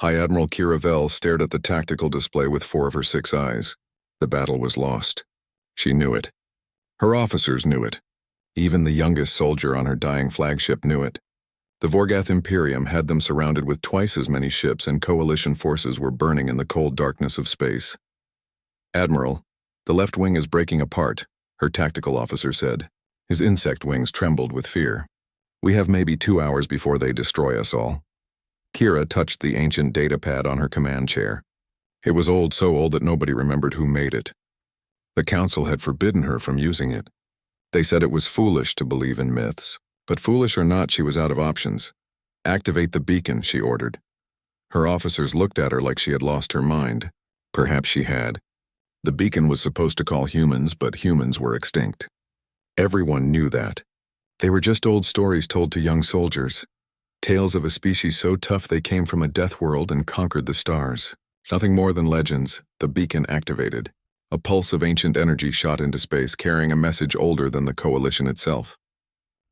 High Admiral Kira Vell stared at the tactical display with 4 of her 6 eyes. The battle was lost. She knew it. Her officers knew it. Even the youngest soldier on her dying flagship knew it. The Vorgath Imperium had them surrounded with twice as many ships, and coalition forces were burning in the cold darkness of space. "Admiral, the left wing is breaking apart," her tactical officer said. His insect wings trembled with fear. "We have maybe 2 hours before they destroy us all." Kira touched the ancient data pad on her command chair. It was old, so old that nobody remembered who made it. The Council had forbidden her from using it. They said it was foolish to believe in myths, but foolish or not, she was out of options. "Activate the beacon," she ordered. Her officers looked at her like she had lost her mind. Perhaps she had. The beacon was supposed to call humans, but humans were extinct. Everyone knew that. They were just old stories told to young soldiers. Tales of a species so tough they came from a death world and conquered the stars. Nothing more than legends. The beacon activated. A pulse of ancient energy shot into space, carrying a message older than the coalition itself.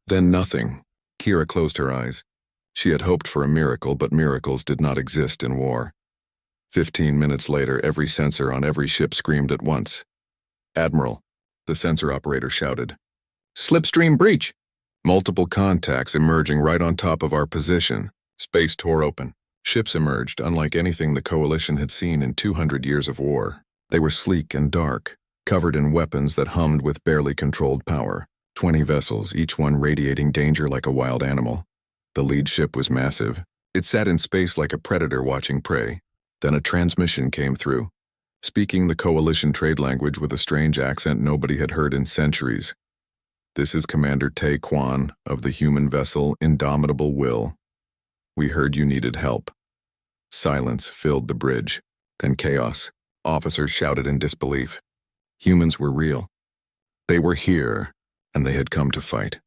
Then nothing. Kira closed her eyes. She had hoped for a miracle, but miracles did not exist in war. 15 minutes later, every sensor on every ship screamed at once. "Admiral," the sensor operator shouted. "Slipstream breach!" Multiple contacts emerging right on top of our position. Space tore open. Ships emerged, unlike anything the coalition had seen in 200 years of war. They were sleek and dark, covered in weapons that hummed with barely controlled power. 20 vessels, each one radiating danger like a wild animal. The lead ship was massive. It sat in space like a predator watching prey. Then a transmission came through, speaking the coalition trade language with a strange accent nobody had heard in centuries. "This is Commander Tay Quan of the human vessel Indomitable Will. We heard you needed help." Silence filled the bridge, then chaos. Officers shouted in disbelief. Humans were real. They were here, and they had come to fight.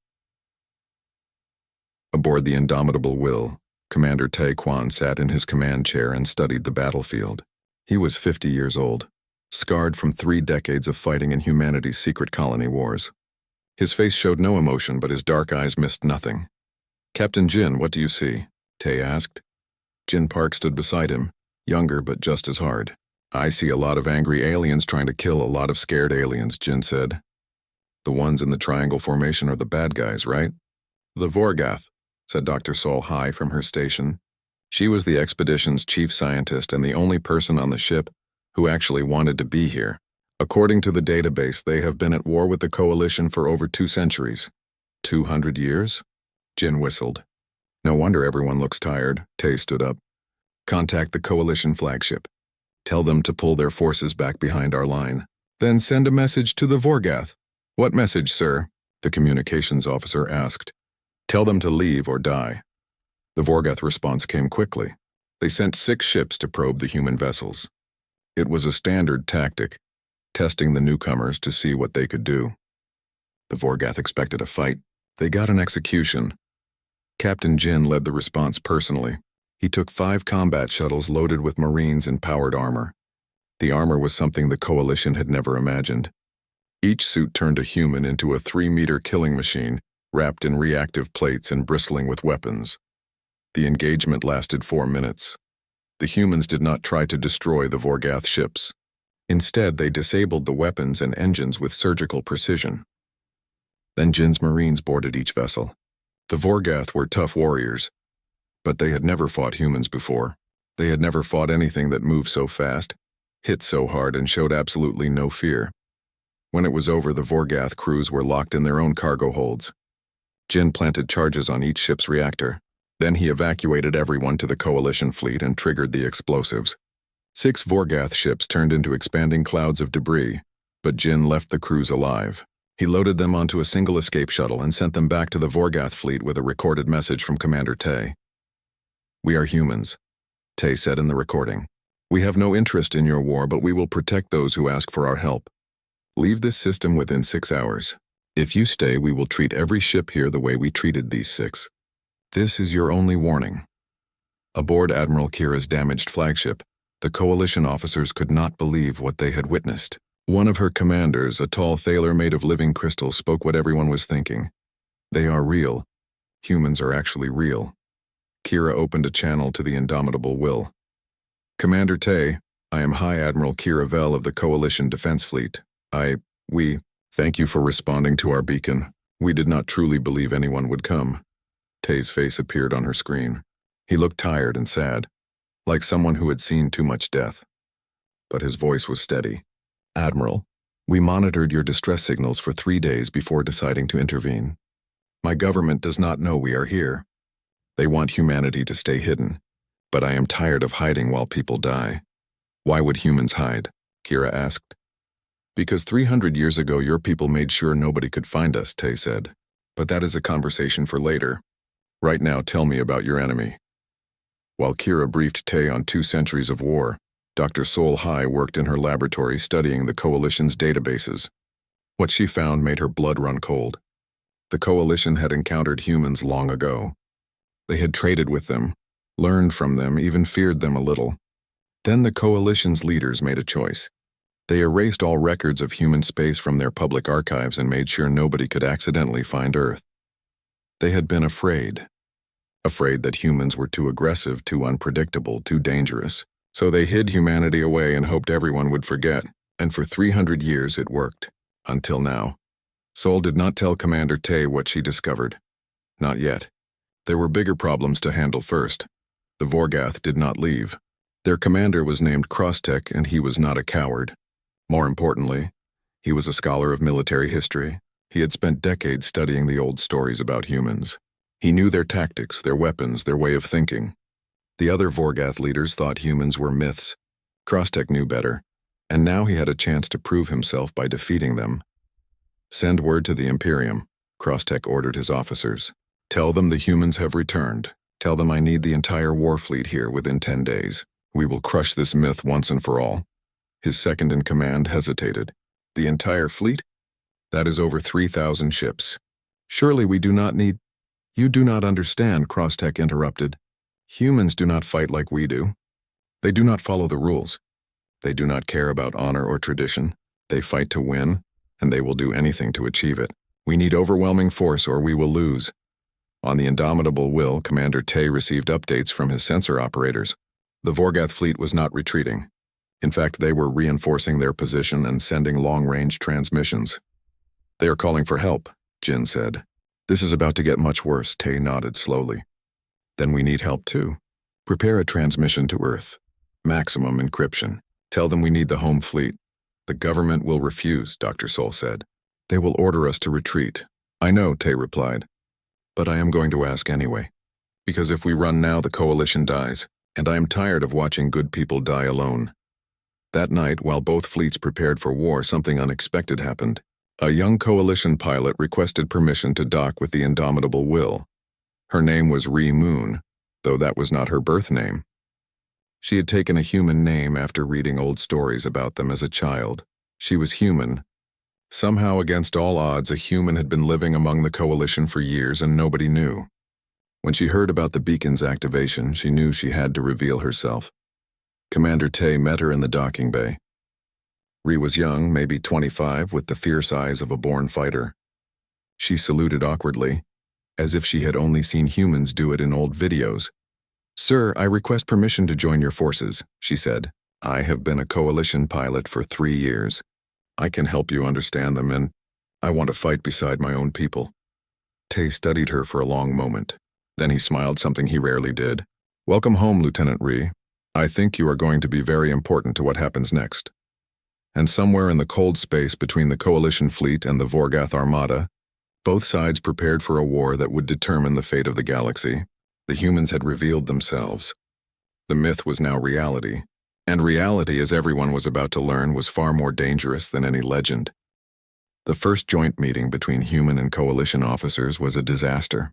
Aboard the Indomitable Will, Commander Tay Quan sat in his command chair and studied the battlefield. He was 50 years old, scarred from 3 decades of fighting in humanity's secret colony wars. His face showed no emotion, but his dark eyes missed nothing. "Captain Jin, what do you see?" Tay asked. Jin Park stood beside him, younger but just as hard. "I see a lot of angry aliens trying to kill a lot of scared aliens," Jin said. "The ones in the triangle formation are the bad guys, right?" "The Vorgath," said Dr. Sol Hai from her station. She was the expedition's chief scientist and the only person on the ship who actually wanted to be here. "According to the database, they have been at war with the coalition for over 2 centuries. 200 years? Jin whistled. "No wonder everyone looks tired." Tay stood up. "Contact the coalition flagship. Tell them to pull their forces back behind our line. Then send a message to the Vorgath." "What message, sir?" the communications officer asked. "Tell them to leave or die." The Vorgath response came quickly. They sent 6 ships to probe the human vessels. It was a standard tactic, testing the newcomers to see what they could do. The Vorgath expected a fight. They got an execution. Captain Jin led the response personally. He took 5 combat shuttles loaded with Marines in powered armor. The armor was something the coalition had never imagined. Each suit turned a human into a 3-meter killing machine, wrapped in reactive plates and bristling with weapons. The engagement lasted 4 minutes. The humans did not try to destroy the Vorgath ships. Instead, they disabled the weapons and engines with surgical precision. Then Jin's Marines boarded each vessel. The Vorgath were tough warriors, but they had never fought humans before. They had never fought anything that moved so fast, hit so hard, and showed absolutely no fear. When it was over, the Vorgath crews were locked in their own cargo holds. Jin planted charges on each ship's reactor. Then he evacuated everyone to the coalition fleet and triggered the explosives. 6 Vorgath ships turned into expanding clouds of debris, but Jin left the crews alive. He loaded them onto a single escape shuttle and sent them back to the Vorgath fleet with a recorded message from Commander Tay. "We are humans," Tay said in the recording. "We have no interest in your war, but we will protect those who ask for our help. Leave this system within 6 hours. If you stay, we will treat every ship here the way we treated these 6. This is your only warning." Aboard Admiral Kira's damaged flagship, the coalition officers could not believe what they had witnessed. One of her commanders, a tall thaler made of living crystals, spoke what everyone was thinking. "They are real. Humans are actually real." Kira opened a channel to the Indomitable Will. Commander Tay, I am High Admiral Kira Vell of the Coalition Defense Fleet. We thank you for responding to our beacon. We did not truly believe anyone would come. Tay's face appeared on her screen. He looked tired and sad, like someone who had seen too much death. But his voice was steady. Admiral, we monitored your distress signals for 3 days before deciding to intervene. My government does not know we are here. They want humanity to stay hidden, but I am tired of hiding while people die. Why would humans hide? Kira asked. Because 300 years ago your people made sure nobody could find us, Tay said. But that is a conversation for later. Right now, tell me about your enemy. While Kira briefed Tay on 2 centuries of war, Dr. Sol Hai worked in her laboratory studying the Coalition's databases. What she found made her blood run cold. The Coalition had encountered humans long ago. They had traded with them, learned from them, even feared them a little. Then the Coalition's leaders made a choice. They erased all records of human space from their public archives and made sure nobody could accidentally find Earth. They had been afraid. Afraid that humans were too aggressive, too unpredictable, too dangerous. So they hid humanity away and hoped everyone would forget. And for 300 years it worked. Until now. Sol did not tell Commander Tay what she discovered. Not yet. There were bigger problems to handle first. The Vorgath did not leave. Their commander was named Crosstech, and he was not a coward. More importantly, he was a scholar of military history. He had spent decades studying the old stories about humans. He knew their tactics, their weapons, their way of thinking. The other Vorgath leaders thought humans were myths. Crosstech knew better, and now he had a chance to prove himself by defeating them. Send word to the Imperium, Crosstech ordered his officers. Tell them the humans have returned. Tell them I need the entire war fleet here within 10 days. We will crush this myth once and for all. His second-in-command hesitated. The entire fleet? That is over 3,000 ships. Surely we do not need— You do not understand, Crosstech interrupted. Humans do not fight like we do. They do not follow the rules. They do not care about honor or tradition. They fight to win, and they will do anything to achieve it. We need overwhelming force or we will lose. On the indomitable will, Commander Tay received updates from his sensor operators. The Vorgath fleet was not retreating. In fact, they were reinforcing their position and sending long-range transmissions. They are calling for help, Jin said. This is about to get much worse, Tay nodded slowly. Then we need help too. Prepare a transmission to Earth. Maximum encryption. Tell them we need the home fleet. The government will refuse, Dr. Sol said. They will order us to retreat. I know, Tay replied. But I am going to ask anyway. Because if we run now, the Coalition dies, and I am tired of watching good people die alone. That night, while both fleets prepared for war, something unexpected happened. A young Coalition pilot requested permission to dock with the indomitable Will. Her name was Ree Moon, though that was not her birth name. She had taken a human name after reading old stories about them as a child. She was human. Somehow, against all odds, a human had been living among the Coalition for years and nobody knew. When she heard about the beacon's activation, she knew she had to reveal herself. Commander Tay met her in the docking bay. Ree was young, maybe 25, with the fierce eyes of a born fighter. She saluted awkwardly, as if she had only seen humans do it in old videos. Sir, I request permission to join your forces, she said. I have been a Coalition pilot for 3 years. I can help you understand them, and I want to fight beside my own people. Tay studied her for a long moment. Then he smiled, something he rarely did. Welcome home, Lieutenant Ree. I think you are going to be very important to what happens next. And somewhere in the cold space between the Coalition fleet and the Vorgath armada, both sides prepared for a war that would determine the fate of the galaxy. The humans had revealed themselves. The myth was now reality. And reality, as everyone was about to learn, was far more dangerous than any legend. The first joint meeting between human and Coalition officers was a disaster.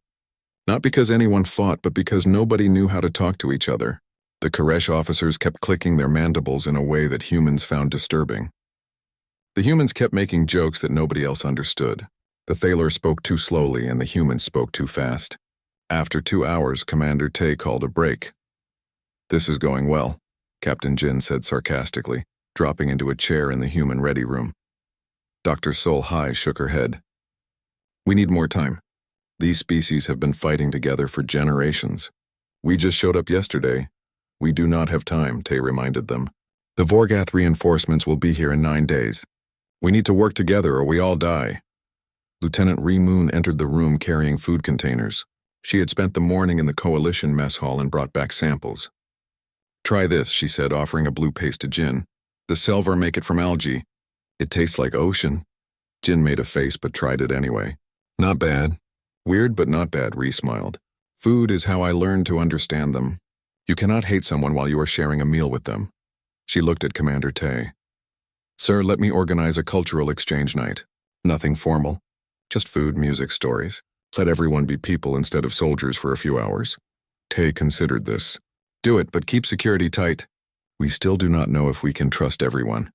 Not because anyone fought, but because nobody knew how to talk to each other. The Koresh officers kept clicking their mandibles in a way that humans found disturbing. The humans kept making jokes that nobody else understood. The Thaler spoke too slowly and the humans spoke too fast. After 2 hours, Commander Tay called a break. This is going well, Captain Jin said sarcastically, dropping into a chair in the human ready room. Dr. Sol Hai shook her head. We need more time. These species have been fighting together for generations. We just showed up yesterday. We do not have time, Tay reminded them. The Vorgath reinforcements will be here in 9 days. We need to work together or we all die. Lieutenant Remoon entered the room carrying food containers. She had spent the morning in the Coalition mess hall and brought back samples. Try this, she said, offering a blue paste to Jin. The Selvar make it from algae. It tastes like ocean. Jin made a face but tried it anyway. Not bad. Weird but not bad, Ree smiled. Food is how I learned to understand them. You cannot hate someone while you are sharing a meal with them. She looked at Commander Tay. Sir, let me organize a cultural exchange night. Nothing formal. Just food, music, stories. Let everyone be people instead of soldiers for a few hours. Tay considered this. Do it, but keep security tight. We still do not know if we can trust everyone.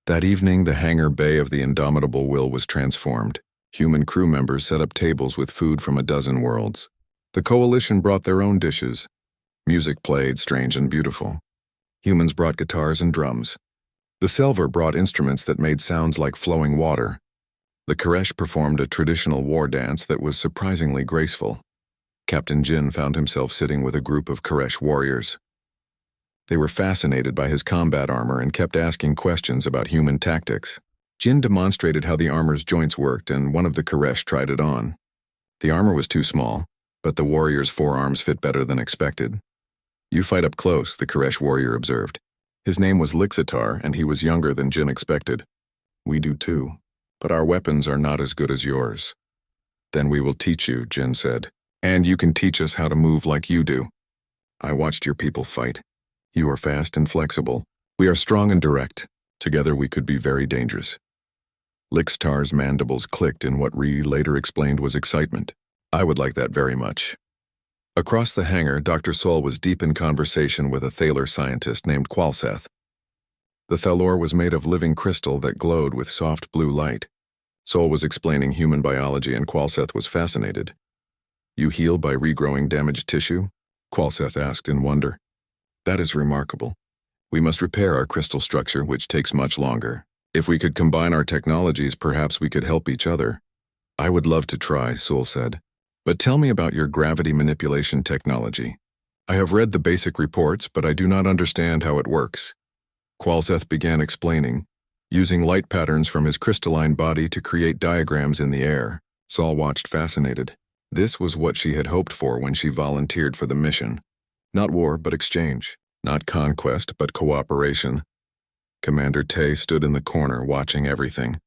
That evening, the hangar bay of the Indomitable Will was transformed. Human crew members set up tables with food from a dozen worlds. The Coalition brought their own dishes. Music played, strange and beautiful. Humans brought guitars and drums. The Selvar brought instruments that made sounds like flowing water. The Koresh performed a traditional war dance that was surprisingly graceful. Captain Jin found himself sitting with a group of Koresh warriors. They were fascinated by his combat armor and kept asking questions about human tactics. Jin demonstrated how the armor's joints worked, and one of the Koresh tried it on. The armor was too small, but the warrior's forearms fit better than expected. You fight up close, the Koresh warrior observed. His name was Lixitar, and he was younger than Jin expected. We do too, but our weapons are not as good as yours. Then we will teach you, Jin said, and you can teach us how to move like you do. I watched your people fight. You are fast and flexible. We are strong and direct. Together we could be very dangerous. Lixitar's mandibles clicked in what Ree later explained was excitement. I would like that very much. Across the hangar, Dr. Sol was deep in conversation with a Thaler scientist named Qualseth. The Thalor was made of living crystal that glowed with soft blue light. Sol was explaining human biology and Qualseth was fascinated. You heal by regrowing damaged tissue? Qualseth asked in wonder. That is remarkable. We must repair our crystal structure, which takes much longer. If we could combine our technologies, perhaps we could help each other. I would love to try, Sol said. But tell me about your gravity manipulation technology. I have read the basic reports, but I do not understand how it works. Qualseth began explaining, using light patterns from his crystalline body to create diagrams in the air. Sol watched fascinated. This was what she had hoped for when she volunteered for the mission. Not war, but exchange. Not conquest, but cooperation. Commander Tay stood in the corner, watching everything.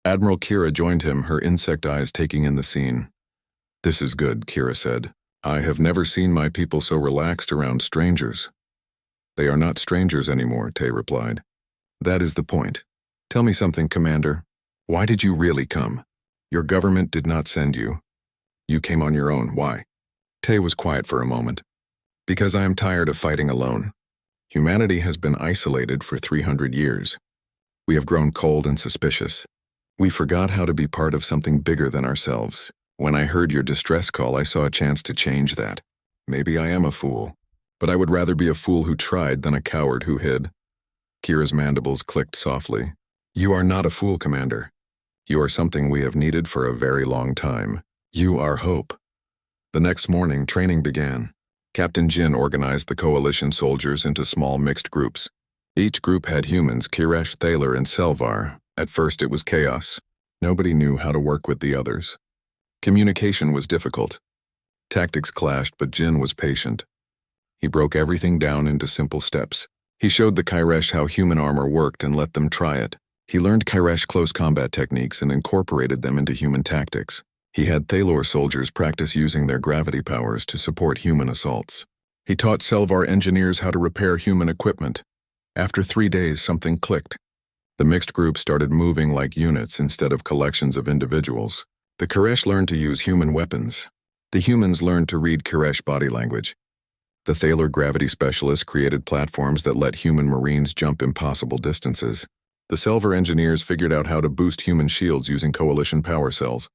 Admiral Kira joined him, her insect eyes taking in the scene. This is good, Kira said. I have never seen my people so relaxed around strangers. They are not strangers anymore, Tay replied. That is the point. Tell me something, Commander. Why did you really come? Your government did not send you. You came on your own. Why? Tay was quiet for a moment. Because I am tired of fighting alone. Humanity has been isolated for 300 years. We have grown cold and suspicious. We forgot how to be part of something bigger than ourselves. When I heard your distress call, I saw a chance to change that. Maybe I am a fool, but I would rather be a fool who tried than a coward who hid. Kira's mandibles clicked softly. You are not a fool, Commander. You are something we have needed for a very long time. You are hope. The next morning, training began. Captain Jin organized the Coalition soldiers into small mixed groups. Each group had humans, Koresh, Thaler, and Selvar. At first it was chaos. Nobody knew how to work with the others. Communication was difficult. Tactics clashed, but Jin was patient. He broke everything down into simple steps. He showed the Koresh how human armor worked and let them try it. He learned Koresh close combat techniques and incorporated them into human tactics. He had Thalor soldiers practice using their gravity powers to support human assaults. He taught Selvar engineers how to repair human equipment. After 3 days, something clicked. The mixed group started moving like units instead of collections of individuals. The Koresh learned to use human weapons. The humans learned to read Koresh body language. The Thaler gravity specialists created platforms that let human marines jump impossible distances. The Selvar engineers figured out how to boost human shields using Coalition power cells.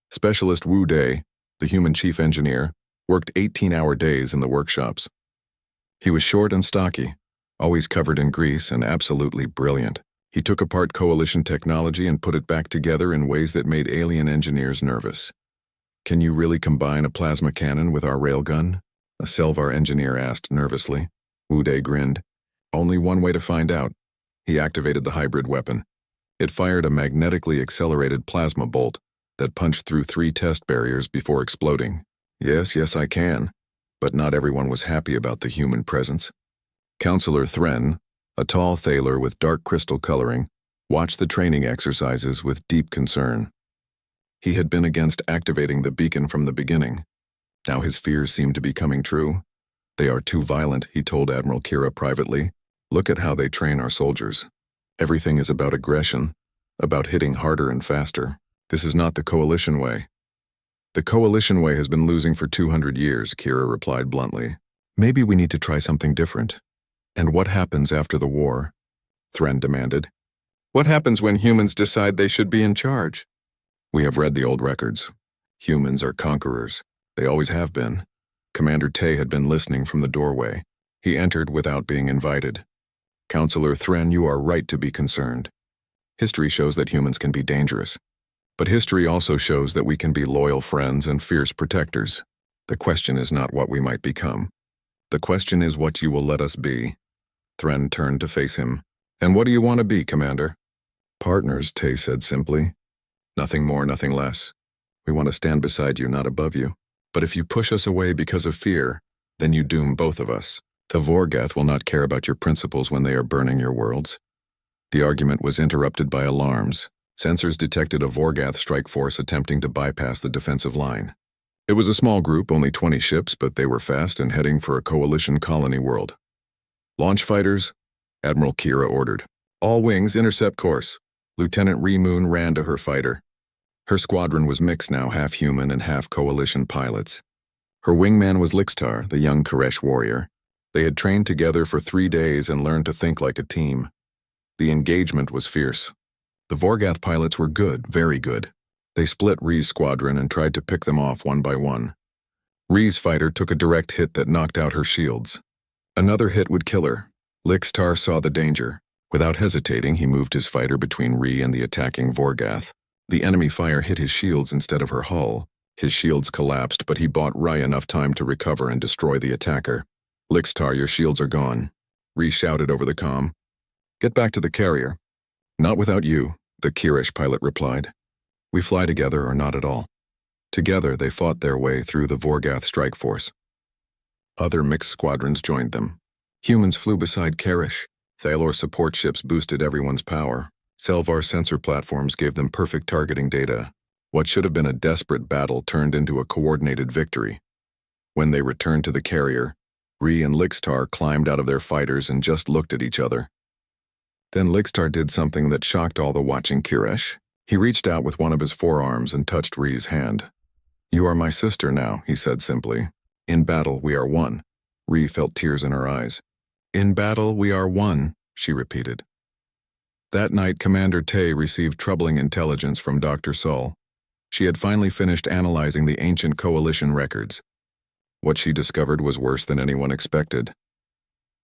Specialist Wu Day, the human chief engineer, worked 18-hour days in the workshops. He was short and stocky, always covered in grease and absolutely brilliant. He took apart Coalition technology and put it back together in ways that made alien engineers nervous. Can you really combine a plasma cannon with our railgun? A Selvar engineer asked nervously. Uday grinned. Only one way to find out. He activated the hybrid weapon. It fired a magnetically accelerated plasma bolt that punched through 3 test barriers before exploding. Yes, I can. But not everyone was happy about the human presence. Counselor Thren, a tall Thaler with dark crystal coloring, watched the training exercises with deep concern. He had been against activating the beacon from the beginning. Now his fears seemed to be coming true. They are too violent, he told Admiral Kira privately. Look at how they train our soldiers. Everything is about aggression, about hitting harder and faster. This is not the Coalition way. The Coalition way has been losing for 200 years, Kira replied bluntly. Maybe we need to try something different. And what happens after the war? Thren demanded. What happens when humans decide they should be in charge? We have read the old records. Humans are conquerors. They always have been. Commander Tay had been listening from the doorway. He entered without being invited. Counselor Thren, you are right to be concerned. History shows that humans can be dangerous. But history also shows that we can be loyal friends and fierce protectors. The question is not what we might become. The question is what you will let us be. Thren turned to face him. And what do you want to be, Commander? Partners, Tay said simply. Nothing more, nothing less. We want to stand beside you, not above you. But if you push us away because of fear, then you doom both of us. The Vorgath will not care about your principles when they are burning your worlds. The argument was interrupted by alarms. Sensors detected a Vorgath strike force attempting to bypass the defensive line. It was a small group, only 20 ships, but they were fast and heading for a Coalition colony world. Launch fighters, Admiral Kira ordered. All wings intercept course. Lieutenant Remoon ran to her fighter. Her squadron was mixed now, half human and half Coalition pilots. Her wingman was Lixtar, the young Koresh warrior. They had trained together for 3 days and learned to think like a team. The engagement was fierce. The Vorgath pilots were good, very good. They split Ree's squadron and tried to pick them off one by one. Ree's fighter took a direct hit that knocked out her shields. Another hit would kill her. Lixtar saw the danger. Without hesitating, he moved his fighter between Ree and the attacking Vorgath. The enemy fire hit his shields instead of her hull. His shields collapsed, but he bought Rye enough time to recover and destroy the attacker. Lixtar, your shields are gone. Ree shouted over the comm. Get back to the carrier. Not without you, the Kirish pilot replied. We fly together or not at all. Together they fought their way through the Vorgath strike force. Other mixed squadrons joined them. Humans flew beside Karish. Thalor support ships boosted everyone's power. Selvar sensor platforms gave them perfect targeting data. What should have been a desperate battle turned into a coordinated victory. When they returned to the carrier, Ree and Lixtar climbed out of their fighters and just looked at each other. Then Lixtar did something that shocked all the watching Kirish. He reached out with one of his forearms and touched Ree's hand. You are my sister now, he said simply. In battle, we are one. Ree felt tears in her eyes. In battle, we are one, she repeated. That night, Commander Tay received troubling intelligence from Dr. Sol. She had finally finished analyzing the ancient Coalition records. What she discovered was worse than anyone expected.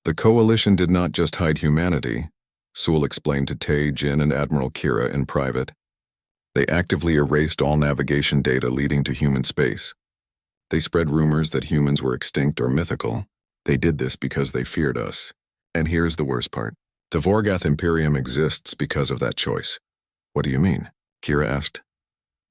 The Coalition did not just hide humanity, Sewell explained to Tay, Jin, and Admiral Kira in private. They actively erased all navigation data leading to human space. They spread rumors that humans were extinct or mythical. They did this because they feared us. And here's the worst part. The Vorgath Imperium exists because of that choice. What do you mean? Kira asked.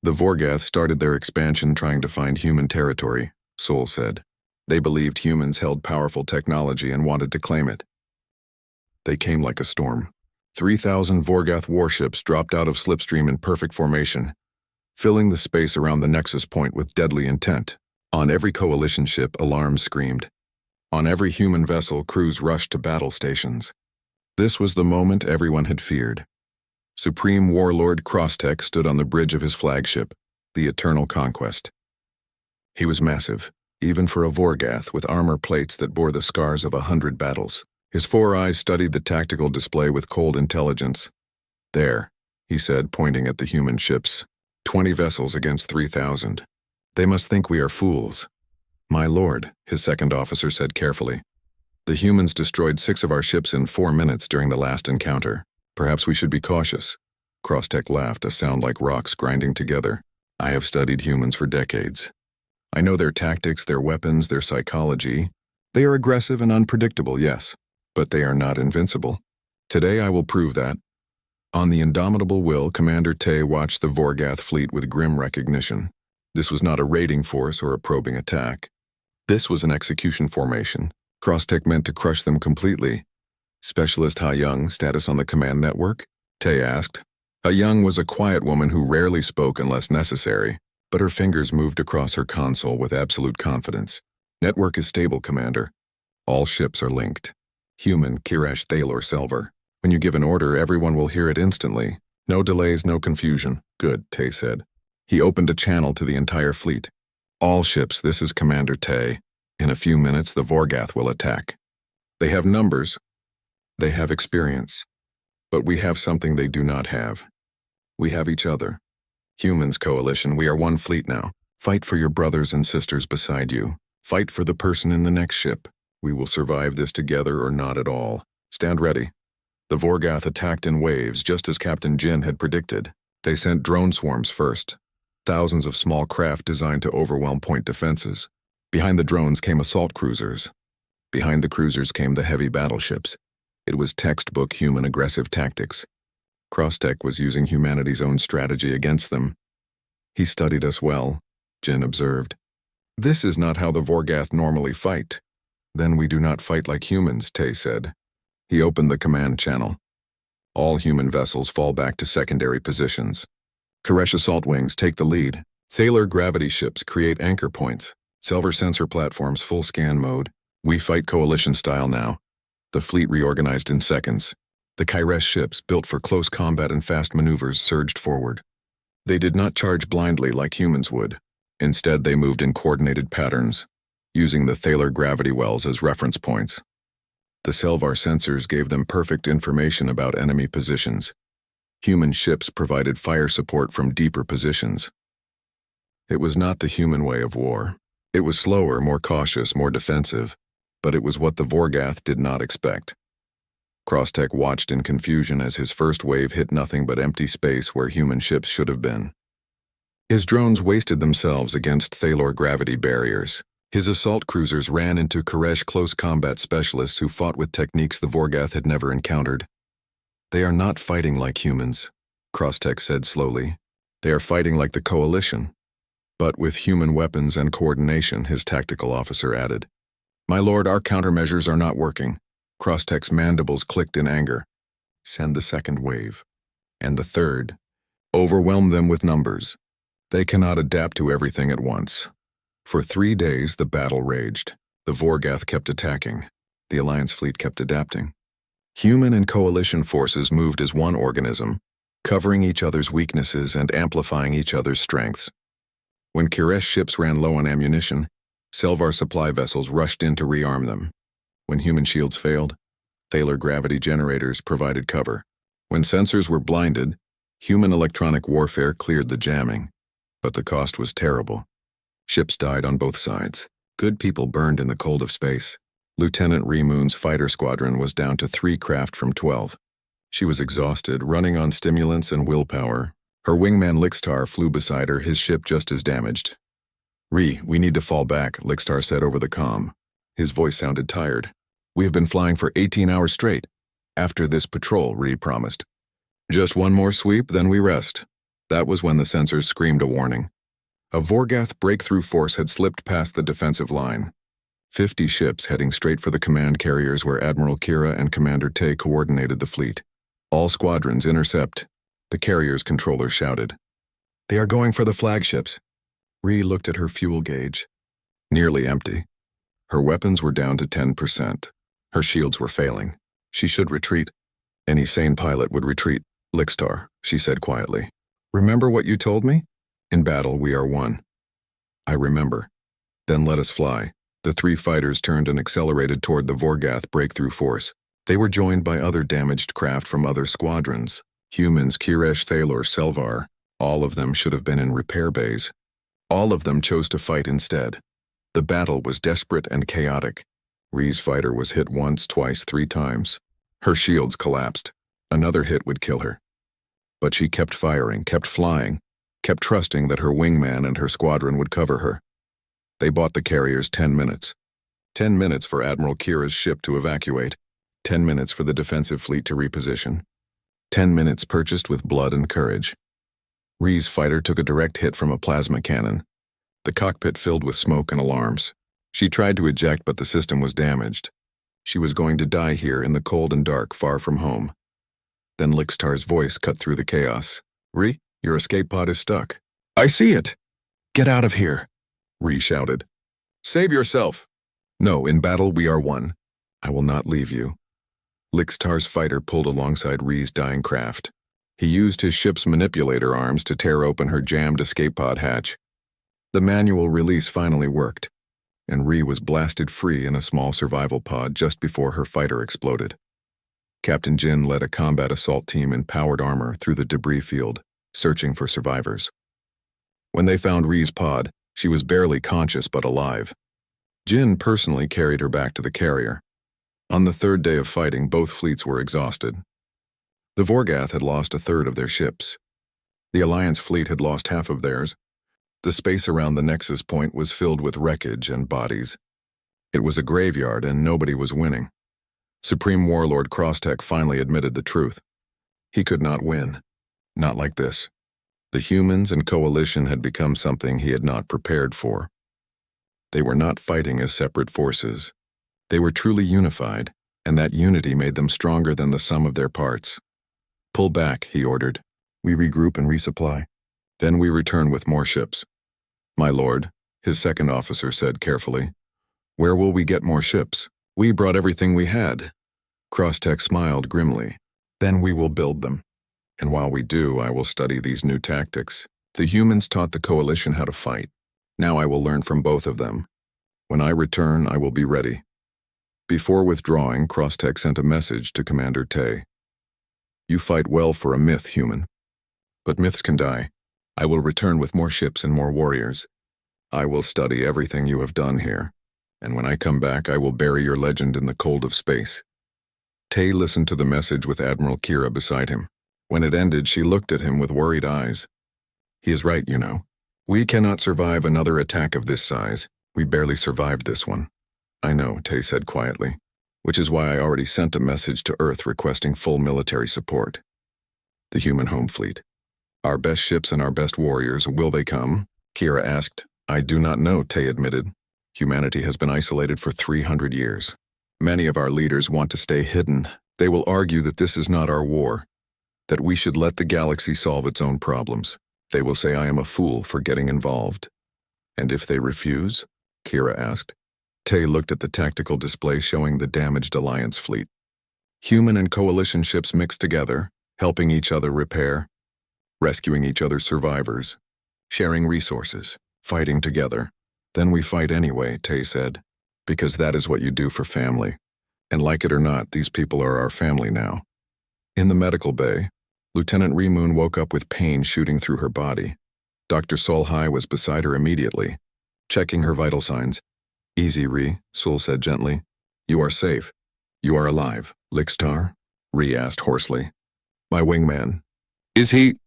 The Vorgath started their expansion trying to find human territory, Sewell said. They believed humans held powerful technology and wanted to claim it. They came like a storm. 3,000 Vorgath warships dropped out of slipstream in perfect formation, filling the space around the nexus point with deadly intent. On every Coalition ship, alarms screamed. On every human vessel, crews rushed to battle stations. This was the moment everyone had feared. Supreme Warlord Crosstech stood on the bridge of his flagship, the Eternal Conquest. He was massive, even for a Vorgath with armor plates that bore the scars of 100 battles. His 4 eyes studied the tactical display with cold intelligence. There, he said, pointing at the human ships. 20 vessels against 3,000. They must think we are fools. My lord, his second officer said carefully. The humans destroyed 6 of our ships in 4 minutes during the last encounter. Perhaps we should be cautious. Crosstech laughed, a sound like rocks grinding together. I have studied humans for decades. I know their tactics, their weapons, their psychology. They are aggressive and unpredictable, yes, but they are not invincible. Today I will prove that. On the indomitable will, Commander Tay watched the Vorgath fleet with grim recognition. This was not a raiding force or a probing attack. This was an execution formation. Crosstech meant to crush them completely. Specialist Ha Young, status on the command network? Tay asked. Ha Young was a quiet woman who rarely spoke unless necessary, but her fingers moved across her console with absolute confidence. Network is stable, Commander. All ships are linked. Human, Kirash, Thalor, Selvar. When you give an order, everyone will hear it instantly. No delays, no confusion. Good, Tay said. He opened a channel to the entire fleet. All ships, this is Commander Tay. In a few minutes, the Vorgath will attack. They have numbers. They have experience. But we have something they do not have. We have each other. Humans, Coalition, we are one fleet now. Fight for your brothers and sisters beside you. Fight for the person in the next ship. We will survive this together or not at all. Stand ready. The Vorgath attacked in waves, just as Captain Jin had predicted. They sent drone swarms first. Thousands of small craft designed to overwhelm point defenses. Behind the drones came assault cruisers. Behind the cruisers came the heavy battleships. It was textbook human aggressive tactics. Crosstech was using humanity's own strategy against them. He studied us well, Jin observed. This is not how the Vorgath normally fight. Then we do not fight like humans, Tay said. He opened the command channel. All human vessels fall back to secondary positions. Koresh assault wings take the lead. Thalor gravity ships create anchor points. Selvar sensor platforms full scan mode. We fight coalition style now. The fleet reorganized in seconds. The Kairesh ships, built for close combat and fast maneuvers, surged forward. They did not charge blindly like humans would. Instead, they moved in coordinated patterns, using the Thalor gravity wells as reference points. The Selvar sensors gave them perfect information about enemy positions. Human ships provided fire support from deeper positions. It was not the human way of war. It was slower, more cautious, more defensive, but it was what the Vorgath did not expect. Crosstech watched in confusion as his first wave hit nothing but empty space where human ships should have been. His drones wasted themselves against Thalor gravity barriers. His assault cruisers ran into Koresh close combat specialists who fought with techniques the Vorgath had never encountered. They are not fighting like humans, Crosstech said slowly. They are fighting like the Coalition. But with human weapons and coordination, his tactical officer added. My lord, our countermeasures are not working. Crosstech's mandibles clicked in anger. Send the second wave. And the third. Overwhelm them with numbers. They cannot adapt to everything at once. For 3 days, the battle raged. The Vorgath kept attacking. The Alliance fleet kept adapting. Human and coalition forces moved as one organism, covering each other's weaknesses and amplifying each other's strengths. When Kiresh ships ran low on ammunition, Selvar supply vessels rushed in to rearm them. When human shields failed, Thalor gravity generators provided cover. When sensors were blinded, human electronic warfare cleared the jamming. But the cost was terrible. Ships died on both sides. Good people burned in the cold of space. Lieutenant Remoon's fighter squadron was down to 3 craft from 12. She was exhausted, running on stimulants and willpower. Her wingman Lixtar flew beside her, his ship just as damaged. We need to fall back, Lixtar said over the comm. His voice sounded tired. We have been flying for 18 hours straight. After this patrol, Ree promised. Just one more sweep, then we rest. That was when the sensors screamed a warning. A Vorgath breakthrough force had slipped past the defensive line. 50 ships heading straight for the command carriers where Admiral Kira and Commander Tay coordinated the fleet. All squadrons intercept. The carrier's controller shouted. They are going for the flagships. Ree looked at her fuel gauge. Nearly empty. Her weapons were down to 10%. Her shields were failing. She should retreat. Any sane pilot would retreat. Lixtar, she said quietly. Remember what you told me? In battle, we are one. I remember. Then let us fly. The 3 fighters turned and accelerated toward the Vorgath breakthrough force. They were joined by other damaged craft from other squadrons. Humans, Kiresh, Thalor, Selvar. All of them should have been in repair bays. All of them chose to fight instead. The battle was desperate and chaotic. Ree's fighter was hit once, twice, 3 times. Her shields collapsed. Another hit would kill her. But she kept firing, kept flying, kept trusting that her wingman and her squadron would cover her. They bought the carriers 10 minutes. 10 minutes for Admiral Kira's ship to evacuate. 10 minutes for the defensive fleet to reposition. 10 minutes purchased with blood and courage. Rhee's fighter took a direct hit from a plasma cannon. The cockpit filled with smoke and alarms. She tried to eject, but the system was damaged. She was going to die here in the cold and dark, far from home. Then Lixtar's voice cut through the chaos. "Rhee, your escape pod is stuck." "I see it." "Get out of here," Rhee shouted. "Save yourself." "No, in battle we are one. I will not leave you." Lixtar's fighter pulled alongside Rhee's dying craft. He used his ship's manipulator arms to tear open her jammed escape pod hatch. The manual release finally worked, and Rhee was blasted free in a small survival pod just before her fighter exploded. Captain Jin led a combat assault team in powered armor through the debris field, searching for survivors. When they found Rhee's pod, she was barely conscious but alive. Jin personally carried her back to the carrier. On the third day of fighting, both fleets were exhausted. The Vorgath had lost a third of their ships. The Alliance fleet had lost half of theirs. The space around the Nexus point was filled with wreckage and bodies. It was a graveyard and nobody was winning. Supreme Warlord Crosstech finally admitted the truth. He could not win. Not like this. The humans and Coalition had become something he had not prepared for. They were not fighting as separate forces. They were truly unified, and that unity made them stronger than the sum of their parts. "Pull back," he ordered. "We regroup and resupply. Then we return with more ships." "My lord," his second officer said carefully. "Where will we get more ships? We brought everything we had." Crosstech smiled grimly. "Then we will build them. And while we do, I will study these new tactics. The humans taught the Coalition how to fight. Now I will learn from both of them. When I return, I will be ready." Before withdrawing, Crosstech sent a message to Commander Tay. "You fight well for a myth, human. But myths can die. I will return with more ships and more warriors. I will study everything you have done here, and when I come back, I will bury your legend in the cold of space." Tay listened to the message with Admiral Kira beside him. When it ended, she looked at him with worried eyes. "He is right, you know. We cannot survive another attack of this size. We barely survived this one." "I know," Tay said quietly, "which is why I already sent a message to Earth requesting full military support." "The human home fleet. Our best ships and our best warriors, will they come?" Kira asked. "I do not know," Tay admitted. "Humanity has been isolated for 300 years. Many of our leaders want to stay hidden. They will argue that this is not our war, that we should let the galaxy solve its own problems. They will say I am a fool for getting involved." "And if they refuse?" Kira asked. Tay looked at the tactical display showing the damaged Alliance fleet. Human and Coalition ships mixed together, helping each other repair, rescuing each other's survivors, sharing resources, fighting together. "Then we fight anyway," Tay said, "because that is what you do for family. And like it or not, these people are our family now." In the medical bay, Lieutenant Remoon woke up with pain shooting through her body. Dr. Solhai was beside her immediately, checking her vital signs. "Easy, Rhee," Sul said gently. "You are safe. You are alive." "Lixtar?" Rhee asked hoarsely. "My wingman." "Is he?"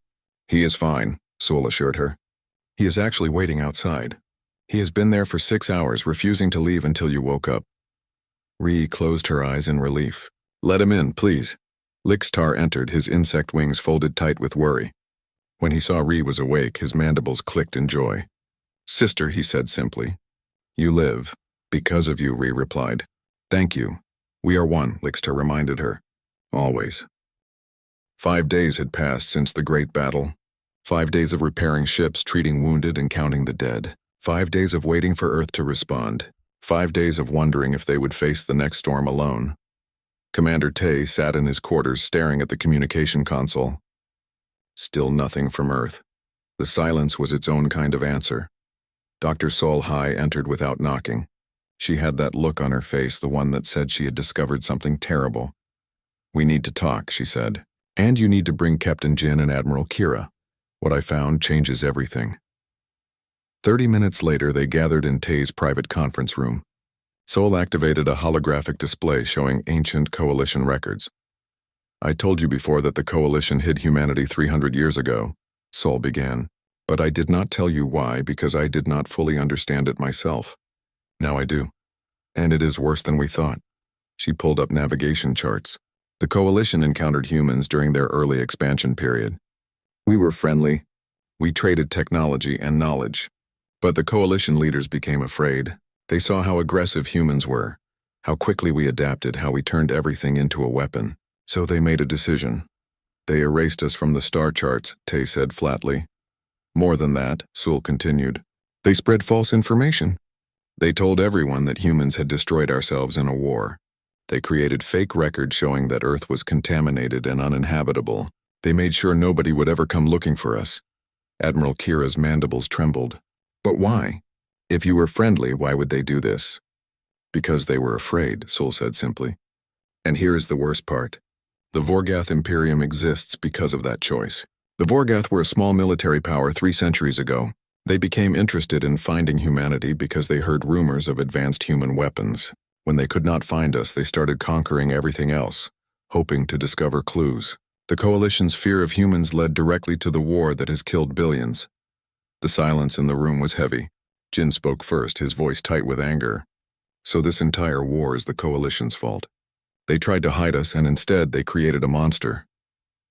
"He is fine," Sul assured her. "He is actually waiting outside. He has been there for 6 hours, refusing to leave until you woke up." Rhee closed her eyes in relief. "Let him in, please." Lixtar entered, his insect wings folded tight with worry. When he saw Rhee was awake, his mandibles clicked in joy. "Sister," he said simply. "You live. Because of you," Rhee replied. "Thank you. We are one," Lixtar reminded her. "Always." 5 days had passed since the great battle. 5 days of repairing ships, treating wounded, and counting the dead. 5 days of waiting for Earth to respond. 5 days of wondering if they would face the next storm alone. Commander Tay sat in his quarters staring at the communication console. Still nothing from Earth. The silence was its own kind of answer. Dr. Solhai entered without knocking. She had that look on her face, the one that said she had discovered something terrible. "We need to talk," she said. "And you need to bring Captain Jin and Admiral Kira. What I found changes everything." 30 minutes later, they gathered in Tay's private conference room. Sol activated a holographic display showing ancient Coalition records. "I told you before that the Coalition hid humanity 300 years ago," Sol began. "But I did not tell you why, because I did not fully understand it myself. Now I do. And it is worse than we thought. She pulled up navigation charts. The Coalition encountered humans during their early expansion period. We were friendly. We traded technology and knowledge. But the Coalition leaders became afraid. They saw how aggressive humans were, how quickly we adapted, how we turned everything into a weapon. So they made a decision. They erased us from the star charts, Tay said flatly. More than that, Sul continued. They spread false information. They told everyone that humans had destroyed ourselves in a war. They created fake records showing that Earth was contaminated and uninhabitable. They made sure nobody would ever come looking for us. Admiral Kira's mandibles trembled. But why? If you were friendly, why would they do this? Because they were afraid, Sul said simply. And here is the worst part. The Vorgath Imperium exists because of that choice. The Vorgath were a small military power 3 centuries ago. They became interested in finding humanity because they heard rumors of advanced human weapons. When they could not find us, they started conquering everything else, hoping to discover clues. The Coalition's fear of humans led directly to the war that has killed billions. The silence in the room was heavy. Jin spoke first, his voice tight with anger. So this entire war is the Coalition's fault. They tried to hide us, and instead they created a monster.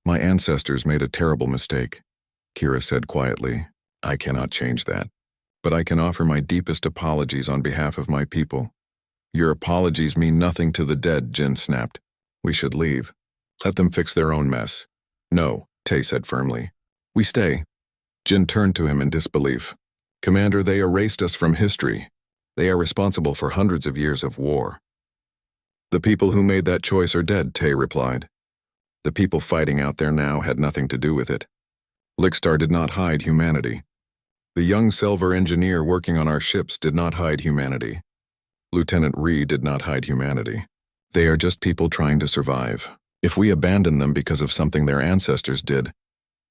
My ancestors made a terrible mistake, Kira said quietly. I cannot change that. But I can offer my deepest apologies on behalf of my people. Your apologies mean nothing to the dead, Jin snapped. We should leave. Let them fix their own mess. No, Tay said firmly. We stay. Jin turned to him in disbelief. Commander, they erased us from history. They are responsible for hundreds of years of war. The people who made that choice are dead, Tay replied. The people fighting out there now had nothing to do with it. Lixtar did not hide humanity. The young Selvar engineer working on our ships did not hide humanity. Lieutenant Ree did not hide humanity. They are just people trying to survive. If we abandon them because of something their ancestors did,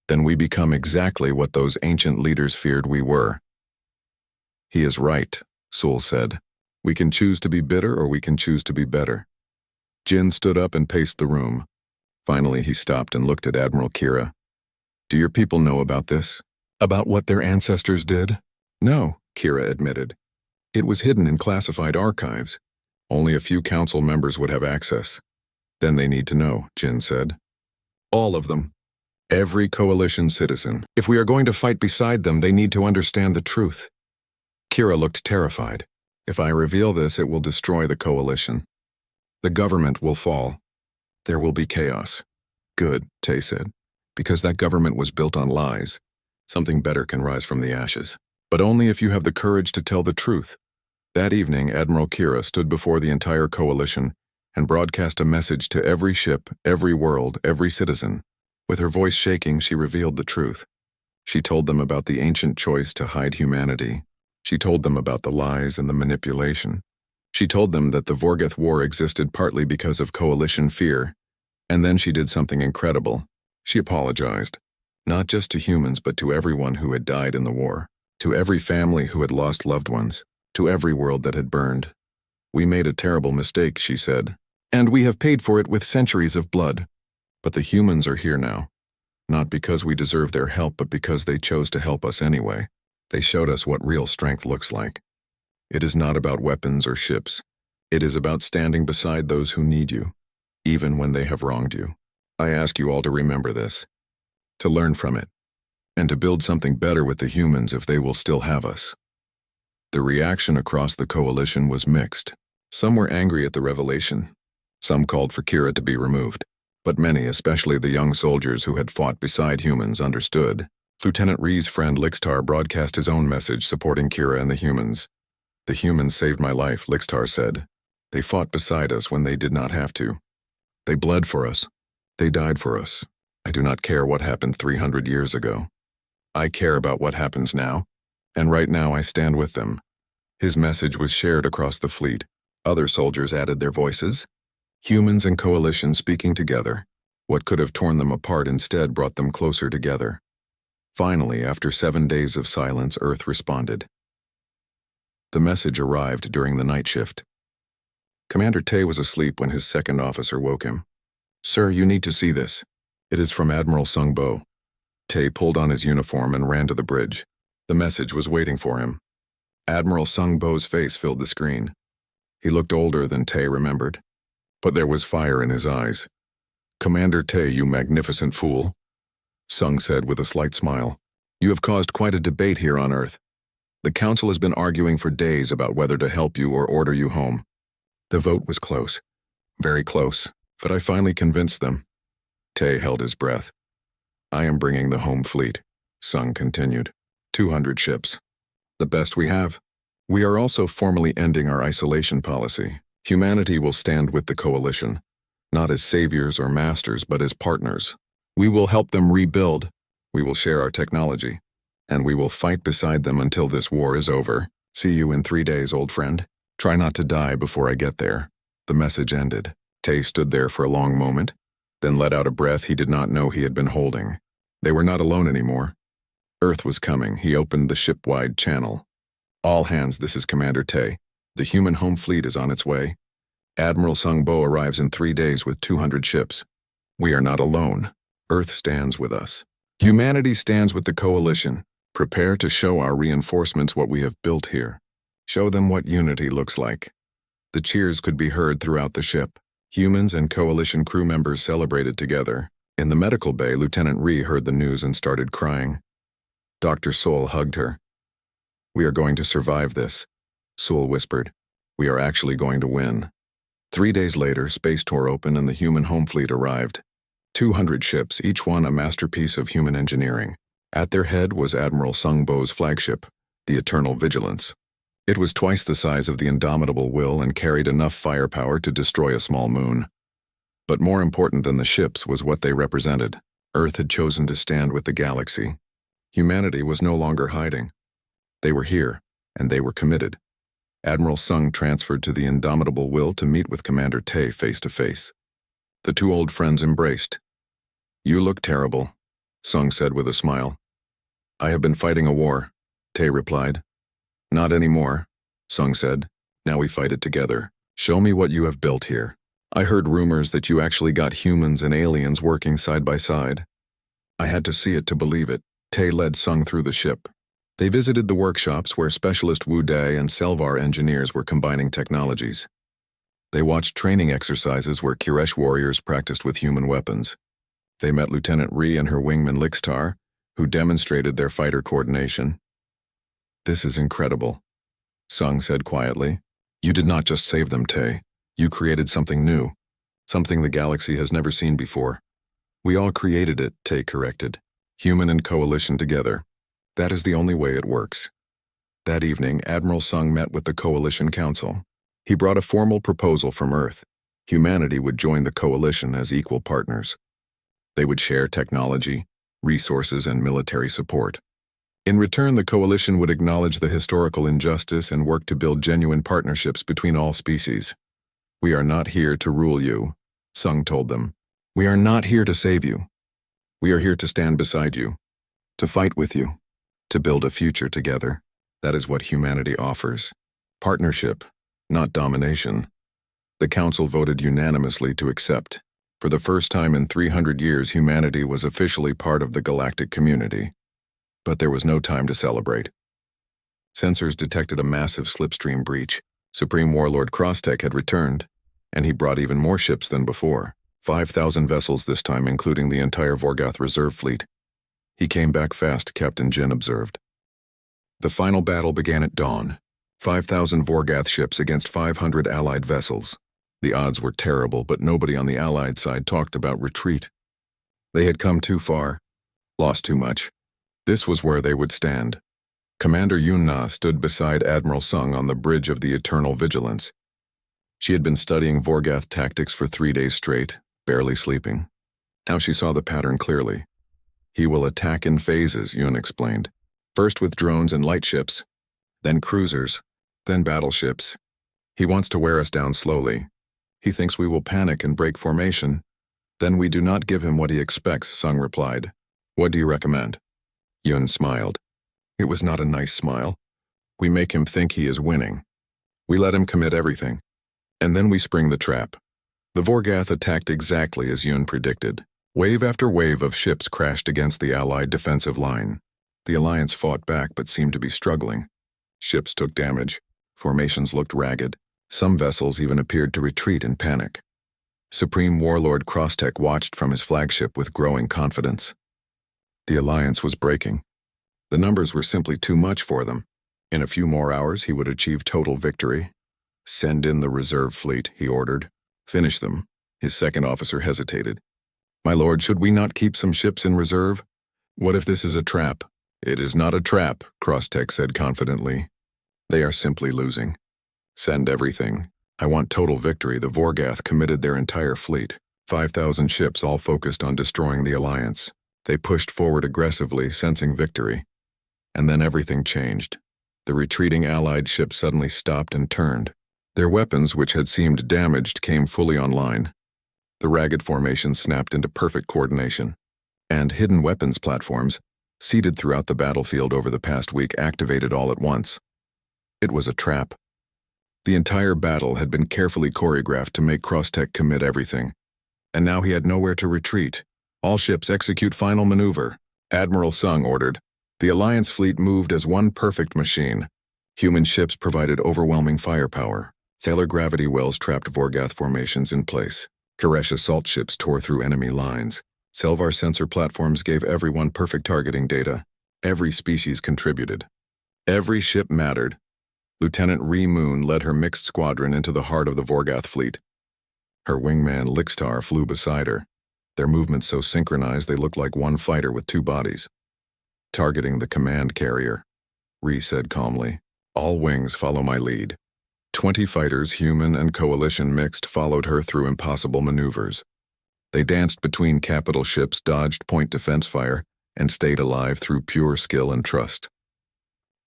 then we become exactly what those ancient leaders feared we were. He is right, Sul said. We can choose to be bitter or we can choose to be better. Jin stood up and paced the room. Finally, he stopped and looked at Admiral Kira. Do your people know about this? About what their ancestors did? No, Kira admitted. It was hidden in classified archives. Only a few council members would have access. Then they need to know, Jin said. All of them. Every Coalition citizen. If we are going to fight beside them, they need to understand the truth. Kira looked terrified. If I reveal this, it will destroy the Coalition. The government will fall. There will be chaos. Good, Tay said. Because that government was built on lies. Something better can rise from the ashes. But only if you have the courage to tell the truth. That evening, Admiral Kira stood before the entire Coalition and broadcast a message to every ship, every world, every citizen. With her voice shaking, she revealed the truth. She told them about the ancient choice to hide humanity. She told them about the lies and the manipulation. She told them that the Vorgath War existed partly because of Coalition fear. And then she did something incredible. She apologized. Not just to humans, but to everyone who had died in the war. To every family who had lost loved ones. To every world that had burned. We made a terrible mistake, she said. And we have paid for it with centuries of blood. But the humans are here now. Not because we deserve their help, but because they chose to help us anyway. They showed us what real strength looks like. It is not about weapons or ships. It is about standing beside those who need you, even when they have wronged you. I ask you all to remember this, to learn from it, and to build something better with the humans if they will still have us. The reaction across the Coalition was mixed. Some were angry at the revelation. Some called for Kira to be removed. But many, especially the young soldiers who had fought beside humans, understood. Lieutenant Ree's friend Lixtar broadcast his own message supporting Kira and the humans. The humans saved my life, Lixtar said. They fought beside us when they did not have to. They bled for us. They died for us. I do not care what happened 300 years ago. I care about what happens now, and right now I stand with them. His message was shared across the fleet. Other soldiers added their voices. Humans and Coalition speaking together. What could have torn them apart instead brought them closer together. Finally, after 7 days of silence, Earth responded. The message arrived during the night shift. Commander Tay was asleep when his second officer woke him. Sir, you need to see this. It is from Admiral Sung Bo. Tay pulled on his uniform and ran to the bridge. The message was waiting for him. Admiral Sung Bo's face filled the screen. He looked older than Tay remembered, but there was fire in his eyes. "Commander Tay, you magnificent fool," Sung said with a slight smile. "You have caused quite a debate here on Earth. The Council has been arguing for days about whether to help you or order you home. The vote was close, very close, but I finally convinced them." Tay held his breath. "I am bringing the home fleet," Sung continued. 200 ships. The best we have. We are also formally ending our isolation policy. Humanity will stand with the coalition, not as saviors or masters, but as partners. We will help them rebuild. We will share our technology. And we will fight beside them until this war is over. See you in 3 days, old friend. Try not to die before I get there." The message ended. Tay stood there for a long moment, then let out a breath he did not know he had been holding. They were not alone anymore. Earth was coming. He opened the ship-wide channel. "All hands, this is Commander Tay. The human home fleet is on its way. Admiral Sung Bo arrives in 3 days with 200 ships. We are not alone. Earth stands with us. Humanity stands with the coalition. Prepare to show our reinforcements what we have built here. Show them what unity looks like." The cheers could be heard throughout the ship. Humans and coalition crew members celebrated together. In the medical bay, Lieutenant Ree heard the news and started crying. Dr. Sol hugged her. "We are going to survive this," Sol whispered. "We are actually going to win." 3 days later, Space Tour opened and the human home fleet arrived. 200 ships, each one a masterpiece of human engineering. At their head was Admiral Sung Bo's flagship, the Eternal Vigilance. It was twice the size of the Indomitable Will and carried enough firepower to destroy a small moon. But more important than the ships was what they represented. Earth had chosen to stand with the galaxy. Humanity was no longer hiding. They were here, and they were committed. Admiral Sung transferred to the Indomitable Will to meet with Commander Tay face to face. The two old friends embraced. "You look terrible," Sung said with a smile. "I have been fighting a war," Tay replied. "Not anymore," Sung said. "Now we fight it together. Show me what you have built here. I heard rumors that you actually got humans and aliens working side by side. I had to see it to believe it." Tay led Sung through the ship. They visited the workshops where specialist Wu Dai and Selvar engineers were combining technologies. They watched training exercises where Kiresh warriors practiced with human weapons. They met Lieutenant Ree and her wingman Lixtar, who demonstrated their fighter coordination. "This is incredible," Sung said quietly. "You did not just save them, Tay. You created something new, something the galaxy has never seen before." "We all created it," Tay corrected. "Human and coalition together. That is the only way it works." That evening, Admiral Sung met with the Coalition Council. He brought a formal proposal from Earth. Humanity would join the coalition as equal partners. They would share technology, resources, and military support. In return, the coalition would acknowledge the historical injustice and work to build genuine partnerships between all species. "We are not here to rule you," Sung told them. "We are not here to save you. We are here to stand beside you, to fight with you, to build a future together. That is what humanity offers. Partnership, not domination." The Council voted unanimously to accept. For the first time in 300 years, humanity was officially part of the galactic community. But there was no time to celebrate. Sensors detected a massive slipstream breach. Supreme Warlord Crosstech had returned, and he brought even more ships than before. 5,000 vessels this time, including the entire Vorgath reserve fleet. He came back fast, Captain Jin observed. The final battle began at dawn. 5,000 Vorgath ships against 500 Allied vessels. The odds were terrible, but nobody on the Allied side talked about retreat. They had come too far, lost too much. This was where they would stand. Commander Yun Na stood beside Admiral Sung on the bridge of the Eternal Vigilance. She had been studying Vorgath tactics for 3 days straight, barely sleeping. Now she saw the pattern clearly. "He will attack in phases," Yun explained. "First with drones and light ships, then cruisers, then battleships. He wants to wear us down slowly. He thinks we will panic and break formation. Then we do not give him what he expects," Sung replied. "What do you recommend?" Yun smiled. It was not a nice smile. "We make him think he is winning. We let him commit everything. And then we spring the trap." The Vorgath attacked exactly as Yun predicted. Wave after wave of ships crashed against the Allied defensive line. The Alliance fought back but seemed to be struggling. Ships took damage. Formations looked ragged. Some vessels even appeared to retreat in panic. Supreme Warlord Crosstech watched from his flagship with growing confidence. The alliance was breaking. The numbers were simply too much for them. In a few more hours, he would achieve total victory. "Send in the reserve fleet," he ordered. "Finish them." His second officer hesitated. "My lord, should we not keep some ships in reserve? What if this is a trap?" "It is not a trap," Crosstech said confidently. "They are simply losing. Send everything. I want total victory." The Vorgath committed their entire fleet. 5,000 ships all focused on destroying the alliance. They pushed forward aggressively, sensing victory. And then everything changed. The retreating Allied ships suddenly stopped and turned. Their weapons, which had seemed damaged, came fully online. The ragged formations snapped into perfect coordination. And hidden weapons platforms, seated throughout the battlefield over the past week, activated all at once. It was a trap. The entire battle had been carefully choreographed to make Crosstech commit everything. And now he had nowhere to retreat. "All ships execute final maneuver," Admiral Sung ordered. The Alliance fleet moved as one perfect machine. Human ships provided overwhelming firepower. Thaler gravity wells trapped Vorgath formations in place. Koresh assault ships tore through enemy lines. Selvar sensor platforms gave everyone perfect targeting data. Every species contributed. Every ship mattered. Lieutenant Ree Moon led her mixed squadron into the heart of the Vorgath fleet. Her wingman Lixtar flew beside her. Their movements so synchronized they looked like one fighter with two bodies. "Targeting the command carrier," Ree said calmly. "All wings follow my lead." 20 fighters, human and coalition mixed, followed her through impossible maneuvers. They danced between capital ships, dodged point defense fire, and stayed alive through pure skill and trust.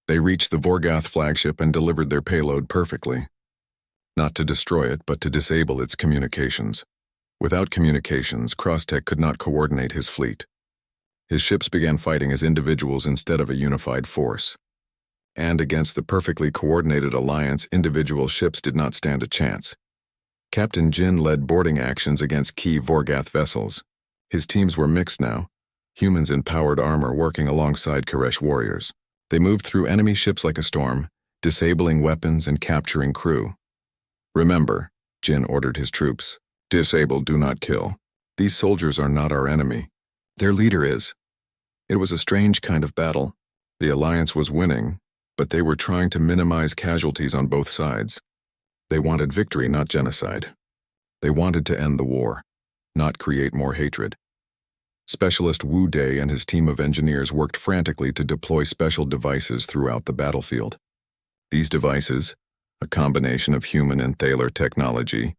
They reached the Vorgath flagship and delivered their payload perfectly. Not to destroy it, but to disable its communications. Without communications, Crosstech could not coordinate his fleet. His ships began fighting as individuals instead of a unified force. And against the perfectly coordinated alliance, individual ships did not stand a chance. Captain Jin led boarding actions against key Vorgath vessels. His teams were mixed now, humans in powered armor working alongside Koresh warriors. They moved through enemy ships like a storm, disabling weapons and capturing crew. "Remember," Jin ordered his troops, "disable, do not kill. These soldiers are not our enemy. Their leader is." It was a strange kind of battle. The alliance was winning, but they were trying to minimize casualties on both sides. They wanted victory, not genocide. They wanted to end the war, not create more hatred. Specialist Wu Dai and his team of engineers worked frantically to deploy special devices throughout the battlefield. These devices, a combination of human and Thaler technology,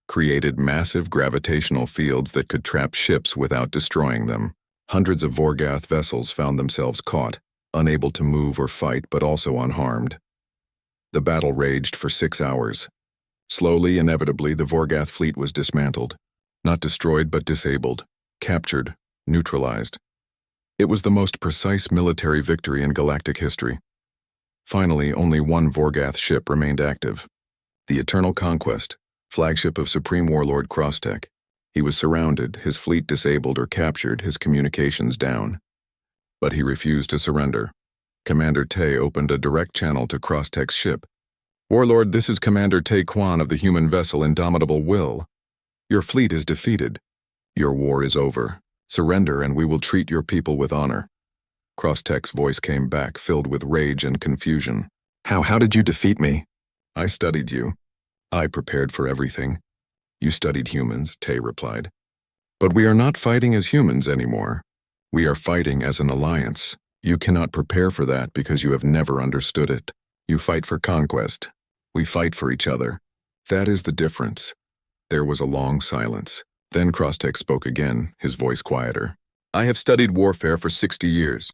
created massive gravitational fields that could trap ships without destroying them. Hundreds of Vorgath vessels found themselves caught, unable to move or fight, but also unharmed. The battle raged for 6 hours. Slowly, inevitably, the Vorgath fleet was dismantled. Not destroyed, but disabled, captured, neutralized. It was the most precise military victory in galactic history. Finally, only one Vorgath ship remained active. The Eternal Conquest, flagship of Supreme Warlord Crosstech. He was surrounded, his fleet disabled or captured, his communications down. But he refused to surrender. Commander Tay opened a direct channel to Crosstech's ship. "Warlord, this is Commander Tay Quan of the human vessel Indomitable Will. Your fleet is defeated. Your war is over. Surrender and we will treat your people with honor." Crosstech's voice came back, filled with rage and confusion. How did you defeat me?" "I studied you. I prepared for everything." "You studied humans," Tay replied. "But we are not fighting as humans anymore. We are fighting as an alliance. You cannot prepare for that because you have never understood it. You fight for conquest. We fight for each other. That is the difference." There was a long silence. Then Crosstech spoke again, his voice quieter. "I have studied warfare for 60 years.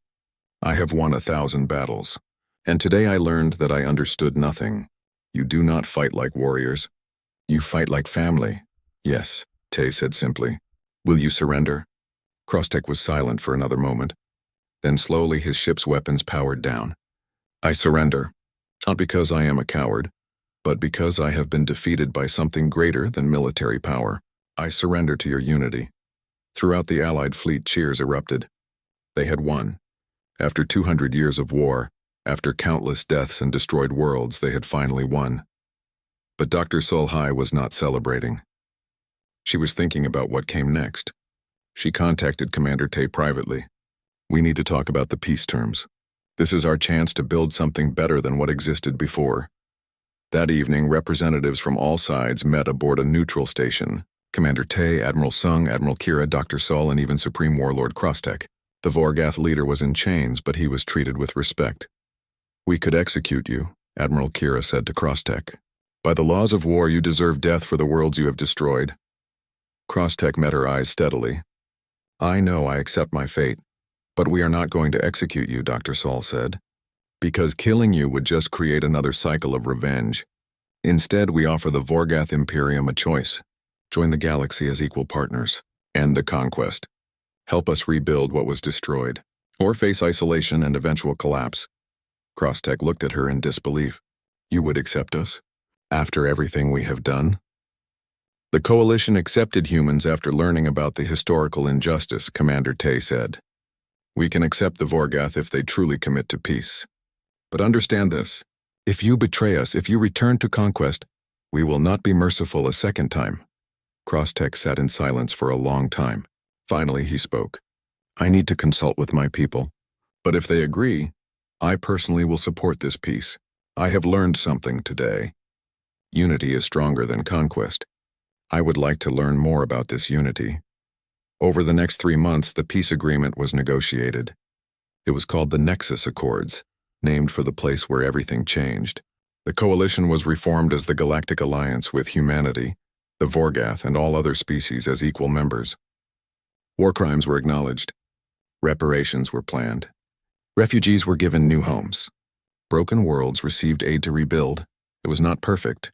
I have won 1,000 battles. And today I learned that I understood nothing. You do not fight like warriors. You fight like family." "Yes," Tay said simply. "Will you surrender?" Crosstech was silent for another moment. Then slowly his ship's weapons powered down. "I surrender. Not because I am a coward, but because I have been defeated by something greater than military power. I surrender to your unity." Throughout the Allied fleet, cheers erupted. They had won. After 200 years of war, after countless deaths and destroyed worlds, they had finally won. But Dr. Solhai was not celebrating. She was thinking about what came next. She contacted Commander Tay privately. We need to talk about the peace terms. This is our chance to build something better than what existed before. That evening, representatives from all sides met aboard a neutral station. Commander Tay, Admiral Sung, Admiral Kira, Dr. Sol, and even Supreme Warlord Krostek. The Vorgath leader was in chains, but he was treated with respect. We could execute you, Admiral Kira said to Krostek. By the laws of war, you deserve death for the worlds you have destroyed. Krostek met her eyes steadily. I know I accept my fate, but we are not going to execute you, Dr. Sol said, because killing you would just create another cycle of revenge. Instead, we offer the Vorgath Imperium a choice. Join the galaxy as equal partners. End the conquest. Help us rebuild what was destroyed, or face isolation and eventual collapse. Krostek looked at her in disbelief. You would accept us? After everything we have done? The Coalition accepted humans after learning about the historical injustice, Commander Tay said. We can accept the Vorgath if they truly commit to peace. But understand this. If you betray us, if you return to conquest, we will not be merciful a second time. Krostek sat in silence for a long time. Finally, he spoke. I need to consult with my people. But if they agree, I personally will support this peace. I have learned something today. Unity is stronger than conquest. I would like to learn more about this unity. Over the next 3 months, the peace agreement was negotiated. It was called the Nexus Accords, named for the place where everything changed. The coalition was reformed as the Galactic Alliance with humanity, the Vorgath, and all other species as equal members. War crimes were acknowledged. Reparations were planned. Refugees were given new homes. Broken worlds received aid to rebuild. It was not perfect.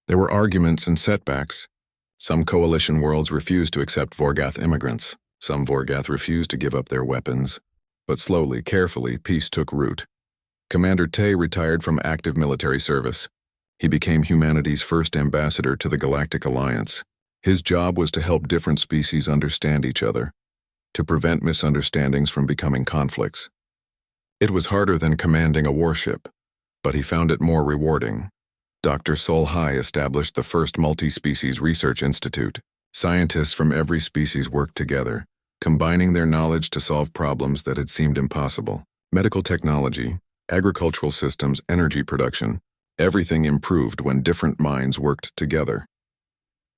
There were arguments and setbacks. Some coalition worlds refused to accept Vorgath immigrants. Some Vorgath refused to give up their weapons. But slowly, carefully, peace took root. Commander Tay retired from active military service. He became humanity's first ambassador to the Galactic Alliance. His job was to help different species understand each other, to prevent misunderstandings from becoming conflicts. It was harder than commanding a warship, but he found it more rewarding. Dr. Solhai established the first multi-species research institute. Scientists from every species worked together, combining their knowledge to solve problems that had seemed impossible. Medical technology, agricultural systems, energy production, everything improved when different minds worked together.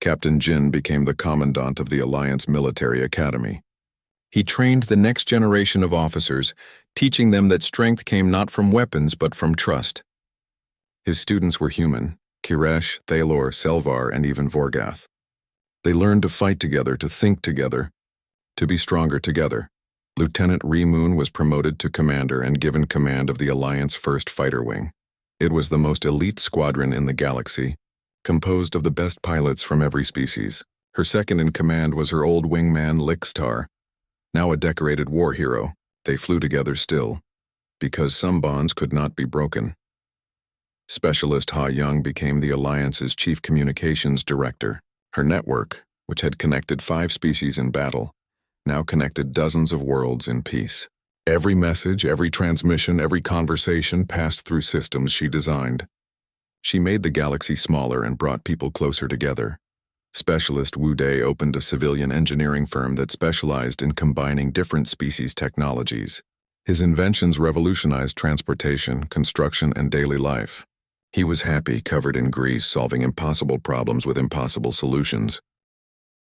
Captain Jin became the commandant of the Alliance Military Academy. He trained the next generation of officers, teaching them that strength came not from weapons but from trust. His students were human: Kiresh, Thalor, Selvar, and even Vorgath. They learned to fight together, to think together, to be stronger together. Lieutenant Remoon was promoted to commander and given command of the Alliance 1st Fighter Wing. It was the most elite squadron in the galaxy, composed of the best pilots from every species. Her second in command was her old wingman Lixtar, now a decorated war hero. They flew together still, because some bonds could not be broken. Specialist Ha Young became the Alliance's chief communications director. Her network, which had connected 5 species in battle, now connected dozens of worlds in peace. Every message, every transmission, every conversation passed through systems she designed. She made the galaxy smaller and brought people closer together. Specialist Wu Dai opened a civilian engineering firm that specialized in combining different species technologies. His inventions revolutionized transportation, construction, and daily life. He was happy, covered in grease, solving impossible problems with impossible solutions.